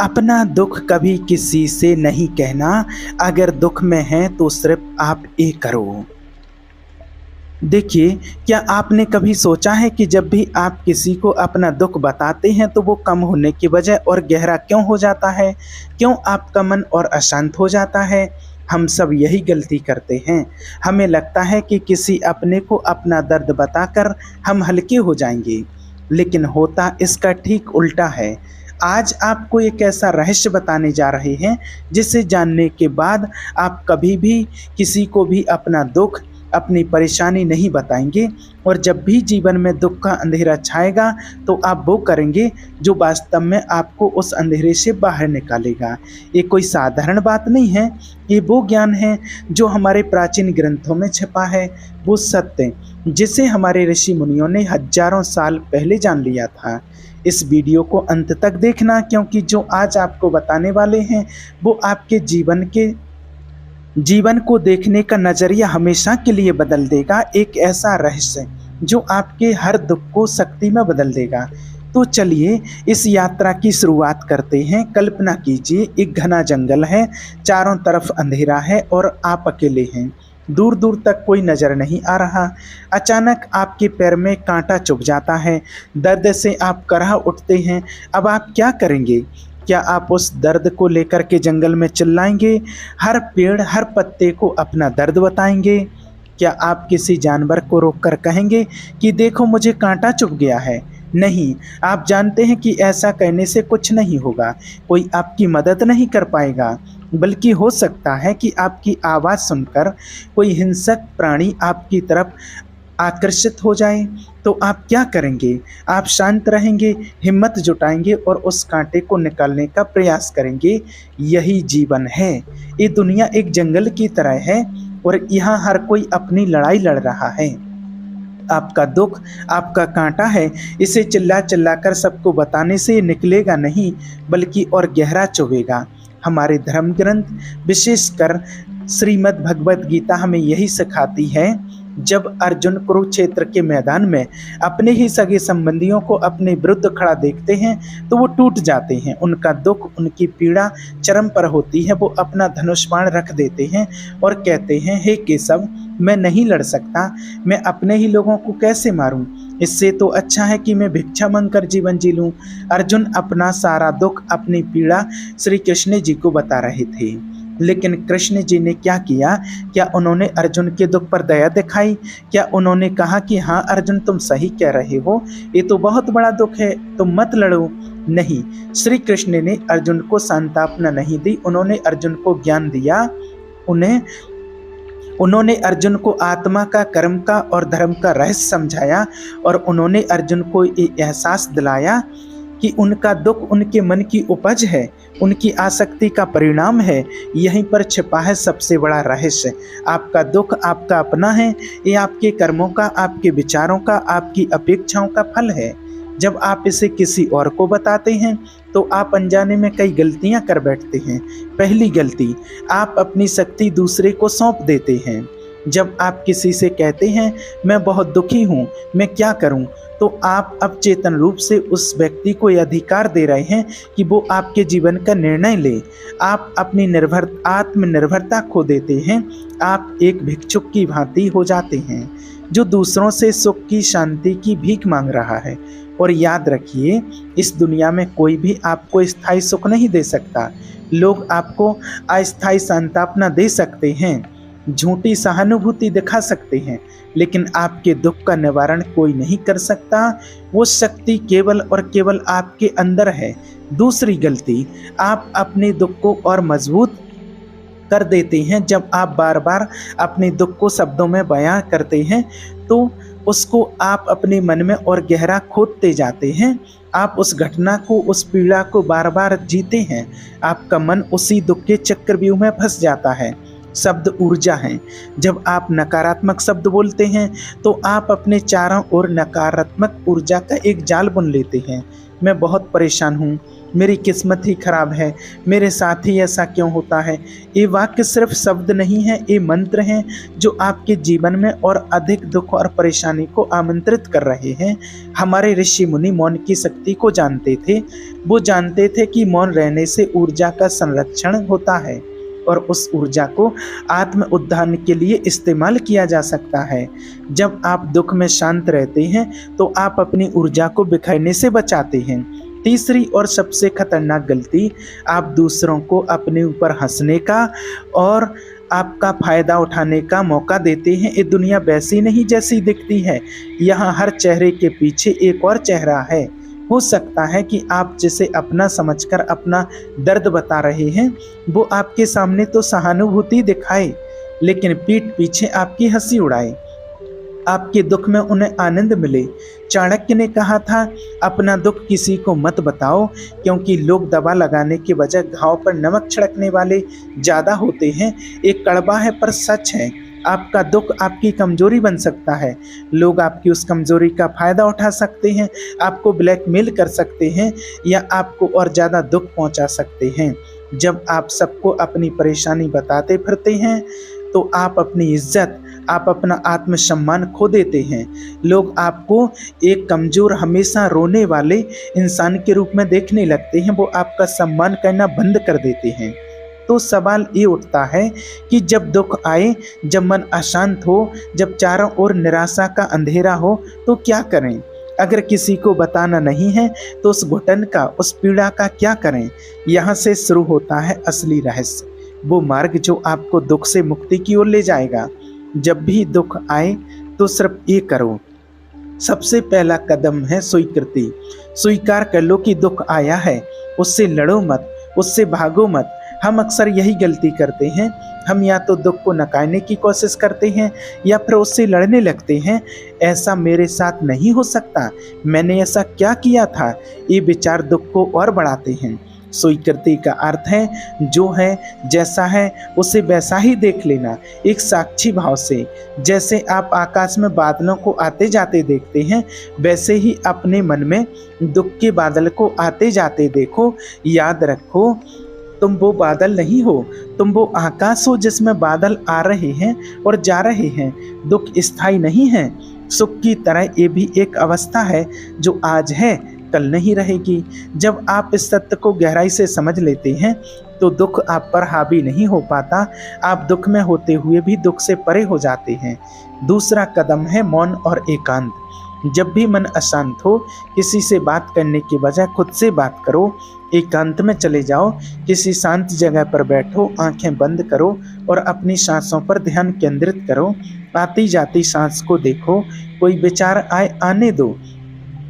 अपना दुख कभी किसी से नहीं कहना। अगर दुख में है तो सिर्फ आप ये करो। देखिए, क्या आपने कभी सोचा है कि जब भी आप किसी को अपना दुख बताते हैं तो वो कम होने की बजाय और गहरा क्यों हो जाता है? क्यों आपका मन और अशांत हो जाता है? हम सब यही गलती करते हैं। हमें लगता है कि किसी अपने को अपना दर्द बताकर हम हल्के हो जाएंगे, लेकिन होता इसका ठीक उल्टा है। आज आपको एक ऐसा रहस्य बताने जा रहे हैं जिसे जानने के बाद आप कभी भी किसी को भी अपना दुख, अपनी परेशानी नहीं बताएंगे। और जब भी जीवन में दुख का अंधेरा छाएगा तो आप वो करेंगे जो वास्तव में आपको उस अंधेरे से बाहर निकालेगा। ये कोई साधारण बात नहीं है, ये वो ज्ञान है जो हमारे प्राचीन ग्रंथों में छिपा है, वो सत्य जिसे हमारे ऋषि मुनियों ने हजारों साल पहले जान लिया था। इस वीडियो को अंत तक देखना, क्योंकि जो आज आपको बताने वाले हैं वो आपके जीवन को देखने का नज़रिया हमेशा के लिए बदल देगा। एक ऐसा रहस्य जो आपके हर दुख को शक्ति में बदल देगा। तो चलिए इस यात्रा की शुरुआत करते हैं। कल्पना कीजिए, एक घना जंगल है, चारों तरफ अंधेरा है और आप अकेले हैं। दूर दूर तक कोई नज़र नहीं आ रहा। अचानक आपके पैर में कांटा चुभ जाता है। दर्द से आप कराह उठते हैं। अब आप क्या करेंगे? क्या आप उस दर्द को लेकर के जंगल में चिल्लाएंगे? हर पेड़, हर पत्ते को अपना दर्द बताएंगे? क्या आप किसी जानवर को रोककर कहेंगे कि देखो मुझे कांटा चुभ गया है? नहीं, आप जानते हैं कि ऐसा कहने से कुछ नहीं होगा। कोई आपकी मदद नहीं कर पाएगा, बल्कि हो सकता है कि आपकी आवाज़ सुनकर कोई हिंसक प्राणी आपकी तरफ आकर्षित हो जाए। तो आप क्या करेंगे? आप शांत रहेंगे, हिम्मत जुटाएंगे और उस कांटे को निकालने का प्रयास करेंगे। यही जीवन है। ये दुनिया एक जंगल की तरह है और यहाँ हर कोई अपनी लड़ाई लड़ रहा है। आपका दुख आपका कांटा है। इसे चिल्ला चिल्ला कर सबको बताने से निकलेगा नहीं, बल्कि और गहरा चुभेगा। हमारे धर्म ग्रंथ, विशेषकर श्रीमद् भगवत गीता, हमें यही सिखाती है। जब अर्जुन कुरुक्षेत्र के मैदान में अपने ही सगे संबंधियों को अपने विरुद्ध खड़ा देखते हैं तो वो टूट जाते हैं। उनका दुख, उनकी पीड़ा चरम पर होती है। वो अपना धनुष बाण रख देते हैं और कहते हैं, हे केशव, मैं नहीं लड़ सकता। मैं अपने ही लोगों को कैसे मारूं? इससे तो अच्छा है कि मैं भिक्षा मांगकर जीवन जी लूं। अर्जुन अपना सारा दुख, अपनी पीड़ा श्री कृष्ण जी को बता रहे थे। लेकिन कृष्ण जी ने क्या किया? क्या उन्होंने अर्जुन के दुख पर दया दिखाई? क्या उन्होंने कहा कि हाँ अर्जुन, तुम सही कह रहे हो, ये तो बहुत बड़ा दुख है, तुम मत लड़ो? नहीं, श्री कृष्ण ने अर्जुन को सांत्वना नहीं दी। उन्होंने अर्जुन को ज्ञान दिया। उन्होंने अर्जुन को आत्मा का, कर्म का और धर्म का रहस्य समझाया और उन्होंने अर्जुन को ये एहसास दिलाया कि उनका दुख उनके मन की उपज है, उनकी आसक्ति का परिणाम है। यहीं पर छिपा है सबसे बड़ा रहस्य। आपका दुख आपका अपना है। ये आपके कर्मों का, आपके विचारों का, आपकी अपेक्षाओं का फल है। जब आप इसे किसी और को बताते हैं तो आप अनजाने में कई गलतियां कर बैठते हैं। पहली गलती, आप अपनी शक्ति दूसरे को सौंप देते हैं। जब आप किसी से कहते हैं, मैं बहुत दुखी हूँ, मैं क्या करूँ, तो आप अवचेतन रूप से उस व्यक्ति को यह अधिकार दे रहे हैं कि वो आपके जीवन का निर्णय ले। आप अपनी आत्मनिर्भरता खो देते हैं। आप एक भिक्षुक की भांति हो जाते हैं जो दूसरों से सुख की, शांति की भीख मांग रहा है। और याद रखिए, इस दुनिया में कोई भी आपको स्थायी सुख नहीं दे सकता। लोग आपको अस्थायी सांत्वना दे सकते हैं, झूठी सहानुभूति दिखा सकते हैं, लेकिन आपके दुख का निवारण कोई नहीं कर सकता। वो शक्ति केवल और केवल आपके अंदर है। दूसरी गलती, आप अपने दुख को और मजबूत कर देते हैं। जब आप बार बार अपने दुख को शब्दों में बयां करते हैं तो उसको आप अपने मन में और गहरा खोदते जाते हैं। आप उस घटना को, उस पीड़ा को बार बार जीते हैं। आपका मन उसी दुख के चक्रव्यूह में फंस जाता है। शब्द ऊर्जा हैं। जब आप नकारात्मक शब्द बोलते हैं तो आप अपने चारों ओर नकारात्मक ऊर्जा का एक जाल बुन लेते हैं। मैं बहुत परेशान हूँ, मेरी किस्मत ही खराब है, मेरे साथ ही ऐसा क्यों होता है। ये वाक्य सिर्फ शब्द नहीं है, ये मंत्र हैं जो आपके जीवन में और अधिक दुख और परेशानी को आमंत्रित कर रहे हैं। हमारे ऋषि मुनि मौन की शक्ति को जानते थे। वो जानते थे कि मौन रहने से ऊर्जा का संरक्षण होता है और उस ऊर्जा को आत्म उद्धार के लिए इस्तेमाल किया जा सकता है। जब आप दुख में शांत रहते हैं तो आप अपनी ऊर्जा को बिखरने से बचाते हैं। तीसरी और सबसे खतरनाक गलती, आप दूसरों को अपने ऊपर हंसने का और आपका फायदा उठाने का मौका देते हैं। ये दुनिया वैसी नहीं जैसी दिखती है। यहाँ हर चेहरे के पीछे एक और चेहरा है। हो सकता है कि आप जिसे अपना समझकर अपना दर्द बता रहे हैं वो आपके सामने तो सहानुभूति दिखाए, लेकिन पीठ पीछे आपकी हंसी उड़ाए। आपके दुख में उन्हें आनंद मिले। चाणक्य ने कहा था, अपना दुख किसी को मत बताओ, क्योंकि लोग दवा लगाने के बजाय घाव पर नमक छिड़कने वाले ज़्यादा होते हैं। एक कड़वा है पर सच है। आपका दुख आपकी कमजोरी बन सकता है। लोग आपकी उस कमजोरी का फायदा उठा सकते हैं, आपको ब्लैकमेल कर सकते हैं या आपको और ज़्यादा दुख पहुंचा सकते हैं। जब आप सबको अपनी परेशानी बताते फिरते हैं तो आप अपनी इज्जत, आप अपना आत्मसम्मान खो देते हैं। लोग आपको एक कमज़ोर, हमेशा रोने वाले इंसान के रूप में देखने लगते हैं। वो आपका सम्मान करना बंद कर देते हैं। तो सवाल ये उठता है कि जब दुख आए, जब मन अशांत हो, जब चारों ओर निराशा का अंधेरा हो तो क्या करें। अगर किसी को बताना नहीं है तो उस घुटन का, उस पीड़ा का क्या करें। यहाँ से शुरू होता है असली रहस्य, वो मार्ग जो आपको दुख से मुक्ति की ओर ले जाएगा। जब भी दुख आए तो सिर्फ ये करो। सबसे पहला कदम है स्वीकृति। स्वीकार कर लो कि दुख आया है, उससे लड़ो मत, उससे भागो मत। हम अक्सर यही गलती करते हैं। हम या तो दुख को नकारने की कोशिश करते हैं या फिर उससे लड़ने लगते हैं। ऐसा मेरे साथ नहीं हो सकता, मैंने ऐसा क्या किया था, ये विचार दुख को और बढ़ाते हैं। स्वीकृति का अर्थ है जो है, जैसा है उसे वैसा ही देख लेना, एक साक्षी भाव से। जैसे आप आकाश में बादलों को आते जाते देखते हैं, वैसे ही अपने मन में दुख के बादल को आते जाते देखो। याद रखो, तुम वो बादल नहीं हो, तुम वो आकाश हो जिसमें बादल आ रहे हैं और जा रहे हैं। दुख स्थायी नहीं है। सुख की तरह ये भी एक अवस्था है जो आज है, कल नहीं रहेगी। जब आप इस सत्य को गहराई से समझ लेते हैं तो दुख आप पर हावी नहीं हो पाता। आप दुख में होते हुए भी दुख से परे हो जाते हैं। दूसरा कदम है मौन और एकांत। जब भी मन अशांत हो, किसी से बात करने के बजाय खुद से बात करो। एकांत में चले जाओ, किसी शांत जगह पर बैठो, आंखें बंद करो और अपनी सांसों पर ध्यान केंद्रित करो। आती जाती सांस को देखो। कोई विचार आए आने दो,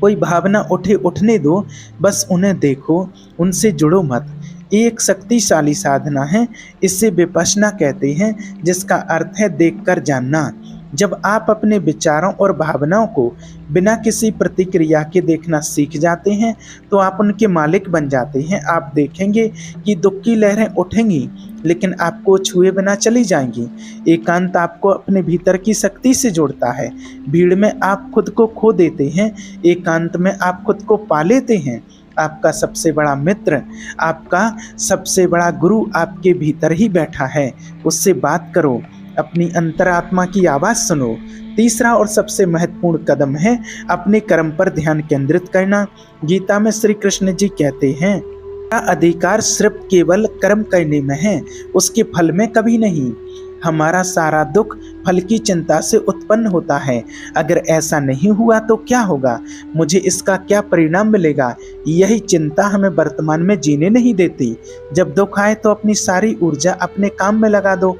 कोई भावना उठे उठने दो, बस उन्हें देखो, उनसे जुड़ो मत। एक शक्तिशाली साधना है, इसे विपश्यना कहते हैं, जिसका अर्थ है देखकर जानना। जब आप अपने विचारों और भावनाओं को बिना किसी प्रतिक्रिया के देखना सीख जाते हैं तो आप उनके मालिक बन जाते हैं। आप देखेंगे कि दुख की लहरें उठेंगी लेकिन आपको छुए बिना चली जाएंगी। एकांत आपको अपने भीतर की शक्ति से जोड़ता है। भीड़ में आप खुद को खो देते हैं, एकांत में आप खुद को पा लेते हैं। आपका सबसे बड़ा मित्र, आपका सबसे बड़ा गुरु आपके भीतर ही बैठा है। उससे बात करो, अपनी अंतरात्मा की आवाज़ सुनो। तीसरा और सबसे महत्वपूर्ण कदम है अपने कर्म पर ध्यान केंद्रित करना। गीता में श्री कृष्ण जी कहते हैं, मेरा अधिकार सिर्फ केवल कर्म करने में है, उसके फल में कभी नहीं। हमारा सारा दुख फल की चिंता से उत्पन्न होता है। अगर ऐसा नहीं हुआ तो क्या होगा, मुझे इसका क्या परिणाम मिलेगा, यही चिंता हमें वर्तमान में जीने नहीं देती। जब दुख आए तो अपनी सारी ऊर्जा अपने काम में लगा दो,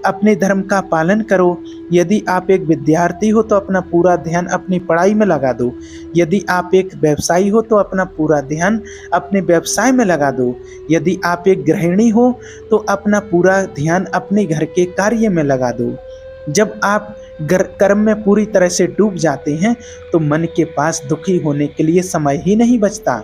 अपने धर्म का पालन करो। यदि आप एक विद्यार्थी हो तो अपना पूरा ध्यान अपनी पढ़ाई में लगा दो। यदि आप एक व्यवसायी हो तो अपना पूरा ध्यान अपने व्यवसाय में लगा दो। यदि आप एक गृहिणी हो तो अपना पूरा ध्यान अपने घर के कार्य में लगा दो। जब आप कर्म में पूरी तरह से डूब जाते हैं तो मन के पास दुखी होने के लिए समय ही नहीं बचता।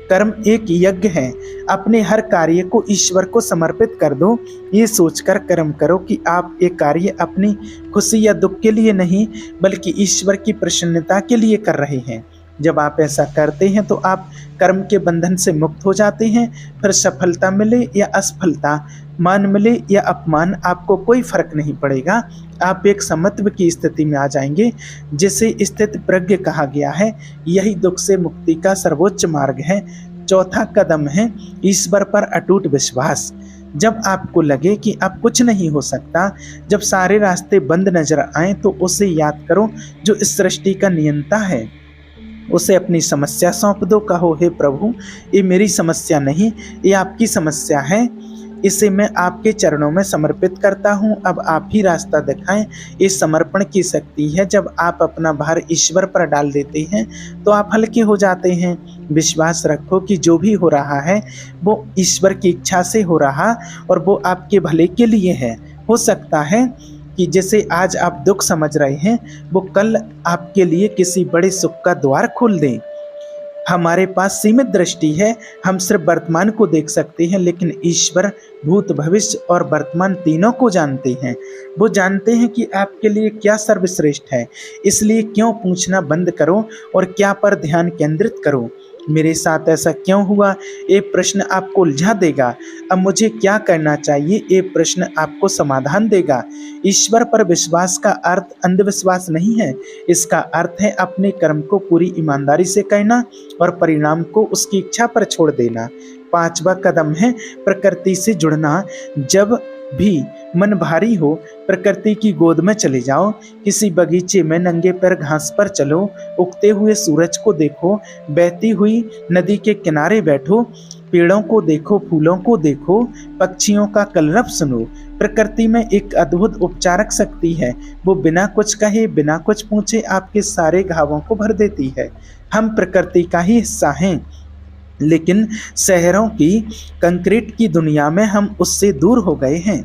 कर्म एक यज्ञ है। अपने हर कार्य को ईश्वर को समर्पित कर दो। ये सोचकर कर्म करो कि आप ये कार्य अपनी खुशी या दुख के लिए नहीं बल्कि ईश्वर की प्रसन्नता के लिए कर रहे हैं। जब आप ऐसा करते हैं तो आप कर्म के बंधन से मुक्त हो जाते हैं। फिर सफलता मिले या असफलता, मान मिले या अपमान, आपको कोई फर्क नहीं पड़ेगा। आप एक समत्व की स्थिति में आ जाएंगे, जिसे स्थित प्रज्ञ कहा गया है। यही दुख से मुक्ति का सर्वोच्च मार्ग है। चौथा कदम है ईश्वर पर अटूट विश्वास। जब आपको लगे कि अब कुछ नहीं हो सकता, जब सारे रास्ते बंद नजर आए, तो उसे याद करो जो इस सृष्टि का नियंता है। उसे अपनी समस्या सौंप दो। कहो, हे प्रभु, ये मेरी समस्या नहीं, ये आपकी समस्या है। इसे मैं आपके चरणों में समर्पित करता हूँ। अब आप ही रास्ता दिखाएं। ये समर्पण की शक्ति है। जब आप अपना भार ईश्वर पर डाल देते हैं तो आप हल्के हो जाते हैं। विश्वास रखो कि जो भी हो रहा है वो ईश्वर की इच्छा से हो रहा, और वो आपके भले के लिए है। हो सकता है कि जैसे आज आप दुख समझ रहे हैं, वो कल आपके लिए किसी बड़े सुख का द्वार खोल दें। हमारे पास सीमित दृष्टि है, हम सिर्फ वर्तमान को देख सकते हैं, लेकिन ईश्वर भूत, भविष्य और वर्तमान तीनों को जानते हैं। वो जानते हैं कि आपके लिए क्या सर्वश्रेष्ठ है। इसलिए क्यों पूछना बंद करो और क्या पर ध्यान केंद्रित करो। मेरे साथ ऐसा क्यों हुआ, ये प्रश्न आपको उलझा देगा। अब मुझे क्या करना चाहिए, ये प्रश्न आपको समाधान देगा। ईश्वर पर विश्वास का अर्थ अंधविश्वास नहीं है। इसका अर्थ है अपने कर्म को पूरी ईमानदारी से करना और परिणाम को उसकी इच्छा पर छोड़ देना। पांचवा कदम है प्रकृति से जुड़ना। जब भी मन भारी हो, प्रकृति की गोद में चले जाओ। किसी बगीचे में नंगे पैर घास पर चलो, उगते हुए सूरज को देखो, बहती हुई नदी के किनारे बैठो, पेड़ों को देखो, फूलों को देखो, पक्षियों का कलरव सुनो। प्रकृति में एक अद्भुत उपचारक शक्ति है। वो बिना कुछ कहे, बिना कुछ पूछे आपके सारे घावों को भर देती है। हम प्रकृति का ही हिस्सा हैं, लेकिन शहरों की कंक्रीट की दुनिया में हम उससे दूर हो गए हैं।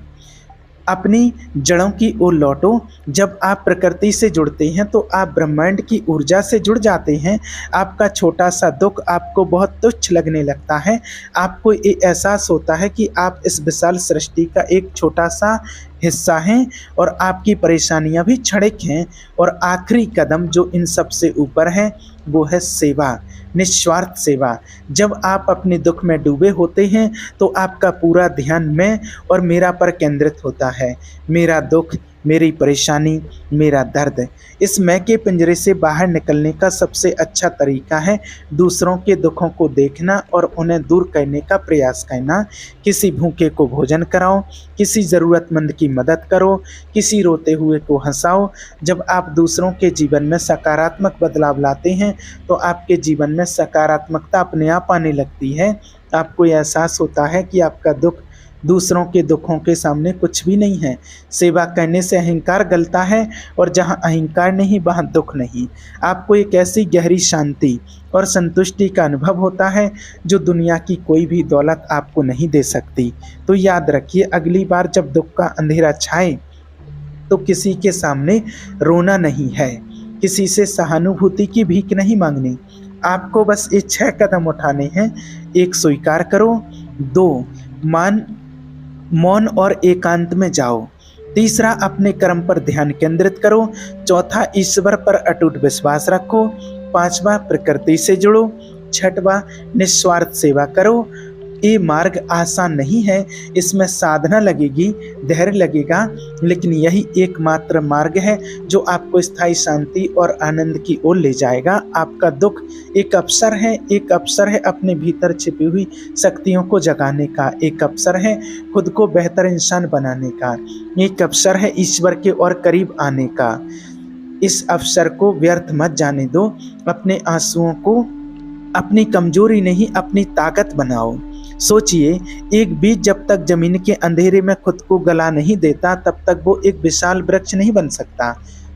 अपनी जड़ों की ओर लौटो। जब आप प्रकृति से जुड़ते हैं तो आप ब्रह्मांड की ऊर्जा से जुड़ जाते हैं। आपका छोटा सा दुख आपको बहुत तुच्छ लगने लगता है। आपको ये एहसास होता है कि आप इस विशाल सृष्टि का एक छोटा सा हिस्सा हैं और आपकी परेशानियां भी क्षणिक हैं। और आखिरी कदम जो इन सब से ऊपर है, वो है सेवा, निस्वार्थ सेवा। जब आप अपने दुख में डूबे होते हैं तो आपका पूरा ध्यान मैं और मेरा पर केंद्रित होता है। मेरा दुख, मेरी परेशानी, मेरा दर्द। इस मैं के पिंजरे से बाहर निकलने का सबसे अच्छा तरीका है दूसरों के दुखों को देखना और उन्हें दूर करने का प्रयास करना। किसी भूखे को भोजन कराओ, किसी ज़रूरतमंद की मदद करो, किसी रोते हुए को हंसाओ। जब आप दूसरों के जीवन में सकारात्मक बदलाव लाते हैं तो आपके जीवन में सकारात्मकता अपने आप आने लगती है। आपको एहसास होता है कि आपका दुख दूसरों के दुखों के सामने कुछ भी नहीं है। सेवा करने से अहंकार गलता है, और जहाँ अहंकार नहीं वहाँ दुख नहीं। आपको एक ऐसी गहरी शांति और संतुष्टि का अनुभव होता है जो दुनिया की कोई भी दौलत आपको नहीं दे सकती। तो याद रखिए, अगली बार जब दुख का अंधेरा छाए तो किसी के सामने रोना नहीं है, किसी से सहानुभूति की भीख नहीं मांगनी। आपको बस ये 6 कदम उठाने हैं। 1, स्वीकार करो। 2, मौन और एकांत में जाओ। 3, अपने कर्म पर ध्यान केंद्रित करो। 4, ईश्वर पर अटूट विश्वास रखो। 5, प्रकृति से जुड़ो। 6, निस्वार्थ सेवा करो। ये मार्ग आसान नहीं है, इसमें साधना लगेगी, धैर्य लगेगा, लेकिन यही एकमात्र मार्ग है जो आपको स्थायी शांति और आनंद की ओर ले जाएगा। आपका दुख एक अवसर है, एक अवसर है अपने भीतर छिपी हुई शक्तियों को जगाने का, एक अवसर है खुद को बेहतर इंसान बनाने का, एक अवसर है ईश्वर के और करीब आने का। इस अवसर को व्यर्थ मत जाने दो। अपने आंसुओं को अपनी कमजोरी नहीं, अपनी ताकत बनाओ। सोचिए, एक बीज जब तक जमीन के अंधेरे में खुद को गला नहीं देता, तब तक वो एक विशाल वृक्ष नहीं बन सकता।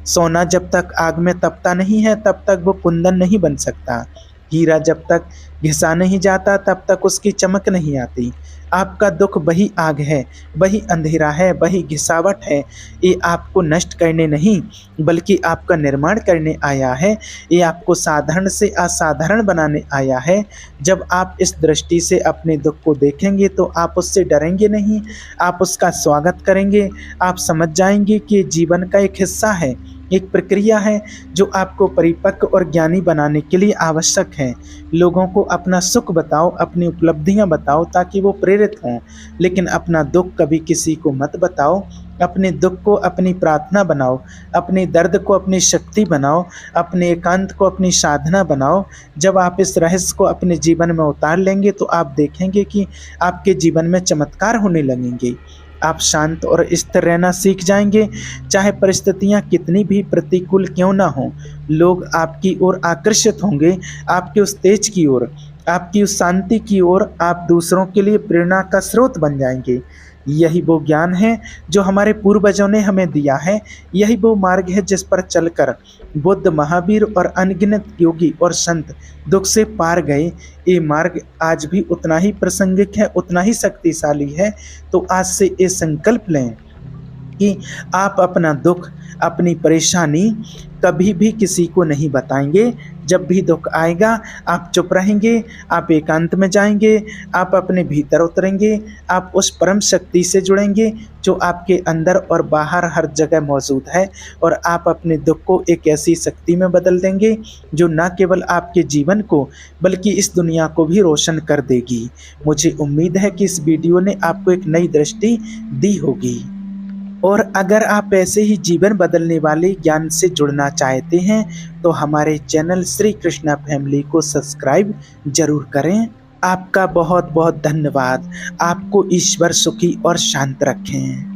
सोना जब तक आग में तपता नहीं है, तब तक वो कुंदन नहीं बन सकता। हीरा जब तक घिसा नहीं जाता तब तक उसकी चमक नहीं आती। आपका दुख वही आग है, वही अंधेरा है, वही घिसावट है। ये आपको नष्ट करने नहीं बल्कि आपका निर्माण करने आया है। ये आपको साधारण से असाधारण बनाने आया है। जब आप इस दृष्टि से अपने दुख को देखेंगे तो आप उससे डरेंगे नहीं, आप उसका स्वागत करेंगे। आप समझ जाएंगे कि ये जीवन का एक हिस्सा है, एक प्रक्रिया है जो आपको परिपक्व और ज्ञानी बनाने के लिए आवश्यक है। लोगों को अपना सुख बताओ, अपनी उपलब्धियां बताओ ताकि वो प्रेरित हों, लेकिन अपना दुख कभी किसी को मत बताओ। अपने दुख को अपनी प्रार्थना बनाओ, अपने दर्द को अपनी शक्ति बनाओ, अपने एकांत को अपनी साधना बनाओ। जब आप इस रहस्य को अपने जीवन में उतार लेंगे तो आप देखेंगे कि आपके जीवन में चमत्कार होने लगेंगे। आप शांत और स्थिर रहना सीख जाएंगे, चाहे परिस्थितियां कितनी भी प्रतिकूल क्यों ना हों। लोग आपकी ओर आकर्षित होंगे, आपके उस तेज की ओर, आपकी उस शांति की ओर। आप दूसरों के लिए प्रेरणा का स्रोत बन जाएंगे। यही वो ज्ञान है जो हमारे पूर्वजों ने हमें दिया है। यही वो मार्ग है जिस पर चलकर बुद्ध, महावीर और अनगिनत योगी और संत दुख से पार गए। ये मार्ग आज भी उतना ही प्रासंगिक है, उतना ही शक्तिशाली है। तो आज से ये संकल्प लें कि आप अपना दुख, अपनी परेशानी कभी भी किसी को नहीं बताएंगे। जब भी दुख आएगा आप चुप रहेंगे, आप एकांत में जाएंगे, आप अपने भीतर उतरेंगे, आप उस परम शक्ति से जुड़ेंगे जो आपके अंदर और बाहर हर जगह मौजूद है। और आप अपने दुख को एक ऐसी शक्ति में बदल देंगे जो न केवल आपके जीवन को बल्कि इस दुनिया को भी रोशन कर देगी। मुझे उम्मीद है कि इस वीडियो ने आपको एक नई दृष्टि दी होगी। और अगर आप ऐसे ही जीवन बदलने वाले ज्ञान से जुड़ना चाहते हैं तो हमारे चैनल श्री कृष्णा फैमिली को सब्सक्राइब जरूर करें। आपका बहुत बहुत धन्यवाद। आपको ईश्वर सुखी और शांत रखें।